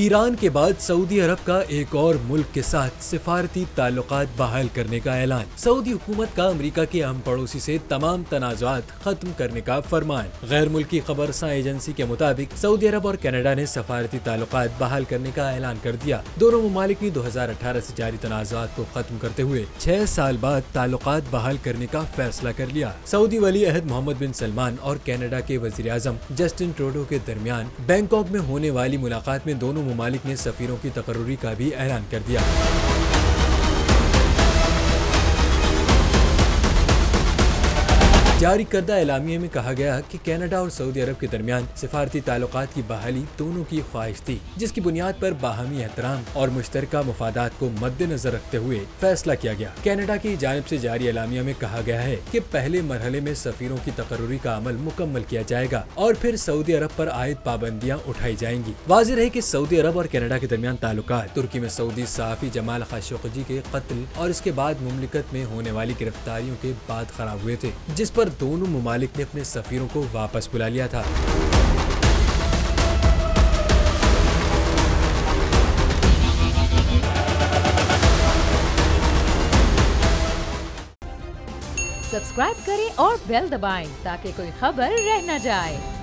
Iran के बाद Saudi अरब का एक और मुल्क के साथ सिफारती ताल्लुकात बहाल करने का ऐलान। सऊदी हुकूमत का अमेरिका के अहम पड़ोसी से तमाम तनाज़ात खत्म करने का फरमान। गैर मुल्की खबरसां एजेंसी के मुताबिक सऊदी अरब और कनाडा ने सिफारती ताल्लुकात बहाल करने का ऐलान कर दिया। दोनों ममालिक ने 2018 से जारी तनाज़ात को खत्म करते हुए 6 साल बाद ताल्लुकात बहाल करने का फैसला कर लिया। सऊदी वली अहद मोहम्मद बिन सलमान और कनाडा के वज़ीर आज़म जस्टिन ट्रूडो के दरमियान बैंकॉक में होने वाली मुलाकात में दोनों ममालिक ने सफीरों की तकर्रुरी का भी ऐलान कर दिया। जारी करदा एलामिये में कहा गया कि कनाडा और सऊदी अरब के दरमियान सिफारती ताल्लुकात की बहाली दोनों की ख्वाहिश थी, जिसकी बुनियाद पर बाहमी एहतराम और मुश्तरका मुफादात को मद्देनजर रखते हुए फैसला किया गया। कनाडा की जानिब से जारी एलामिया में कहा गया है कि पहले मरहले में सफीरों की तकर्रुरी का अमल मुकम्मल किया जाएगा और फिर सऊदी अरब पर आयद पाबंदियाँ उठाई जाएंगी। वाज़ेह है कि सऊदी अरब और कनाडा के दरमियान ताल्लुकात तुर्की में सऊदी सहाफ़ी जमाल खशोगी के कत्ल और इसके बाद मुमलिकत में होने वाली गिरफ्तारियों के बाद खराब हुए थे, जिस पर दोनों ममालिक ने अपने सफीरों को वापस बुला लिया था। सब्सक्राइब करें और बेल दबाएं ताकि कोई खबर रह न जाए।